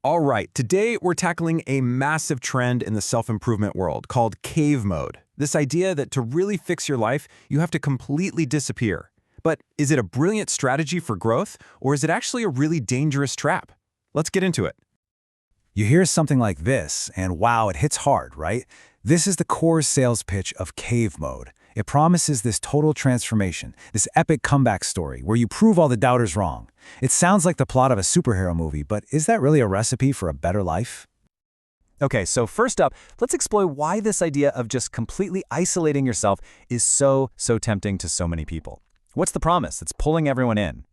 All right, today we're tackling a massive trend in the self-improvement world called cave mode. This idea that to really fix your life, you have to completely disappear. But is it a brilliant strategy for growth, or is it actually a really dangerous trap? Let's get into it. You hear something like this, and wow, it hits hard, right? This is the core sales pitch of cave mode. It promises this total transformation, this epic comeback story where you prove all the doubters wrong. It sounds like the plot of a superhero movie, but is that really a recipe for a better life? Okay, so first up, let's explore why this idea of just completely isolating yourself is so tempting to so many people. What's the promise that's pulling everyone in?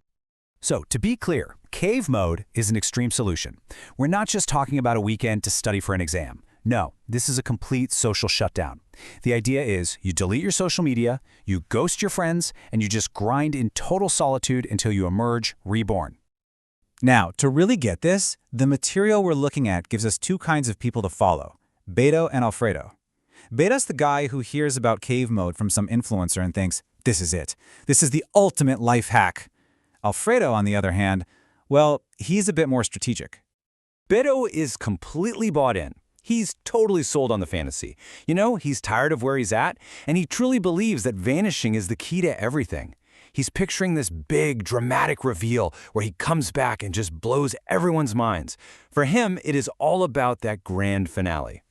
So, to be clear, cave mode is an extreme solution. We're not just talking about a weekend to study for an exam. No, this is a complete social shutdown. The idea is you delete your social media, you ghost your friends, and you just grind in total solitude until you emerge reborn. Now, to really get this, the material we're looking at gives us two kinds of people to follow, Beto and Alfredo. Beto's the guy who hears about cave mode from some influencer and thinks, this is it. This is the ultimate life hack. Alfredo, on the other hand, well, he's a bit more strategic. Beto is completely bought in. He's totally sold on the fantasy. You know, he's tired of where he's at, and he truly believes that vanishing is the key to everything. He's picturing this big, dramatic reveal where he comes back and just blows everyone's minds. For him, it is all about that grand finale.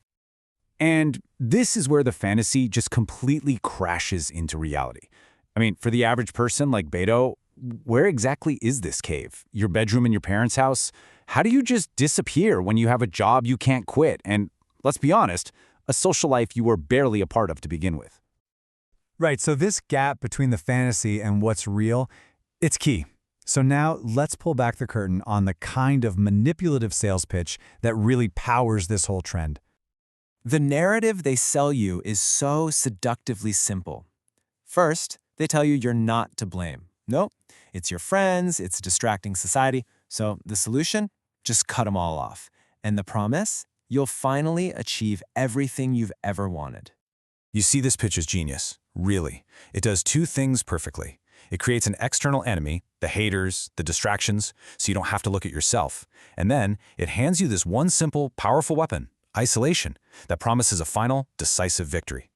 And this is where the fantasy just completely crashes into reality. I mean, for the average person like Beto, where exactly is this cave? Your bedroom in your parents' house? How do you just disappear when you have a job you can't quit and, let's be honest, a social life you were barely a part of to begin with? Right, so this gap between the fantasy and what's real, it's key. So now let's pull back the curtain on the kind of manipulative sales pitch that really powers this whole trend. The narrative they sell you is so seductively simple. First, they tell you you're not to blame. Nope, it's your friends, it's distracting society. So the solution? Just cut them all off. And the promise? You'll finally achieve everything you've ever wanted. You see, this pitch is genius, really. It does two things perfectly. It creates an external enemy, the haters, the distractions, so you don't have to look at yourself. And then it hands you this one simple, powerful weapon, isolation, that promises a final, decisive victory.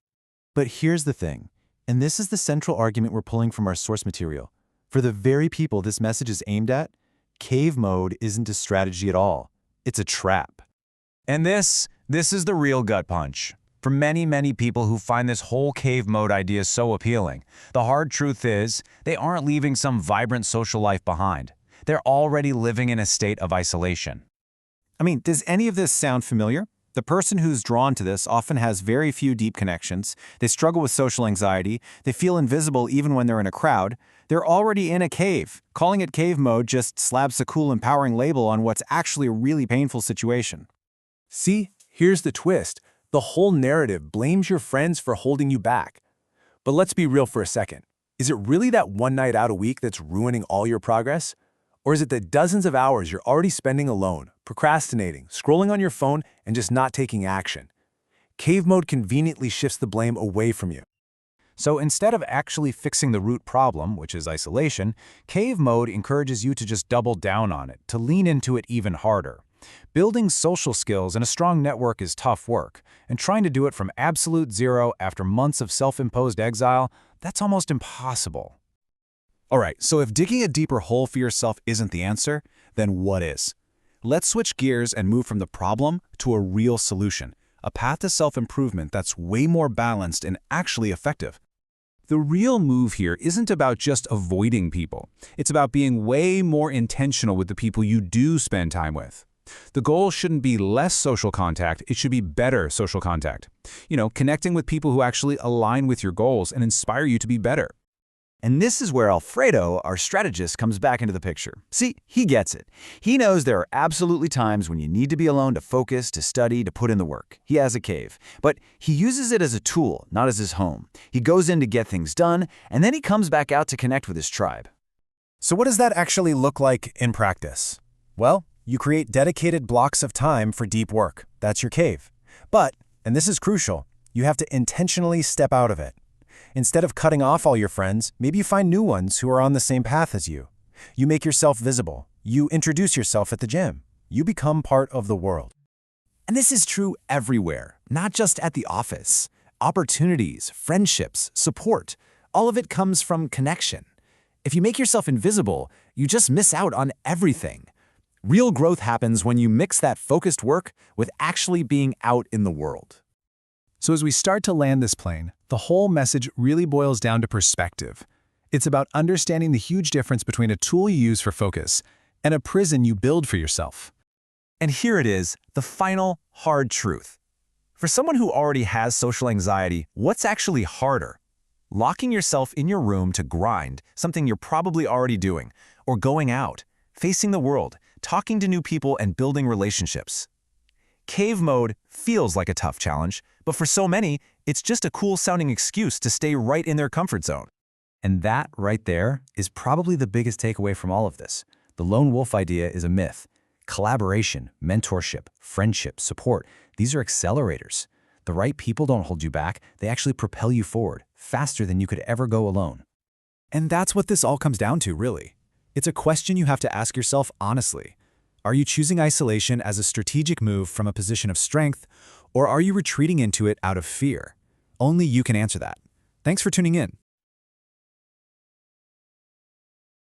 But here's the thing, and this is the central argument we're pulling from our source material. For the very people this message is aimed at, cave mode isn't a strategy at all. It's a trap. And this is the real gut punch. For many people who find this whole cave mode idea so appealing, the hard truth is they aren't leaving some vibrant social life behind. They're already living in a state of isolation. I mean, does any of this sound familiar? The person who's drawn to this often has very few deep connections. They struggle with social anxiety. They feel invisible even when they're in a crowd. They're already in a cave. Calling it cave mode just slaps a cool, empowering label on what's actually a really painful situation. See, here's the twist. The whole narrative blames your friends for holding you back. But let's be real for a second. Is it really that one night out a week that's ruining all your progress? Or is it the dozens of hours you're already spending alone, procrastinating, scrolling on your phone, and just not taking action? Cave mode conveniently shifts the blame away from you. So instead of actually fixing the root problem, which is isolation, cave mode encourages you to just double down on it, to lean into it even harder. Building social skills and a strong network is tough work, and trying to do it from absolute zero after months of self-imposed exile, that's almost impossible. All right, so if digging a deeper hole for yourself isn't the answer, then what is? Let's switch gears and move from the problem to a real solution, a path to self-improvement that's way more balanced and actually effective. The real move here isn't about just avoiding people. It's about being way more intentional with the people you do spend time with. The goal shouldn't be less social contact, it should be better social contact. You know, connecting with people who actually align with your goals and inspire you to be better. And this is where Alfredo, our strategist, comes back into the picture. See, he gets it. He knows there are absolutely times when you need to be alone to focus, to study, to put in the work. He has a cave. But he uses it as a tool, not as his home. He goes in to get things done, and then he comes back out to connect with his tribe. So what does that actually look like in practice? Well, you create dedicated blocks of time for deep work. That's your cave. But, and this is crucial, you have to intentionally step out of it. Instead of cutting off all your friends, maybe you find new ones who are on the same path as you. You make yourself visible. You introduce yourself at the gym. You become part of the world. And this is true everywhere, not just at the office. Opportunities, friendships, support, all of it comes from connection. If you make yourself invisible, you just miss out on everything. Real growth happens when you mix that focused work with actually being out in the world. So as we start to land this plane, the whole message really boils down to perspective. It's about understanding the huge difference between a tool you use for focus and a prison you build for yourself. And here it is, the final, hard truth. For someone who already has social anxiety, what's actually harder? Locking yourself in your room to grind, something you're probably already doing, or going out, facing the world, talking to new people and building relationships. Cave mode feels like a tough challenge, but for so many, it's just a cool-sounding excuse to stay right in their comfort zone. And that right there is probably the biggest takeaway from all of this. The lone wolf idea is a myth. Collaboration, mentorship, friendship, support, these are accelerators. The right people don't hold you back, they actually propel you forward, faster than you could ever go alone. And that's what this all comes down to, really. It's a question you have to ask yourself honestly. Are you choosing isolation as a strategic move from a position of strength, or are you retreating into it out of fear? Only you can answer that. Thanks for tuning in.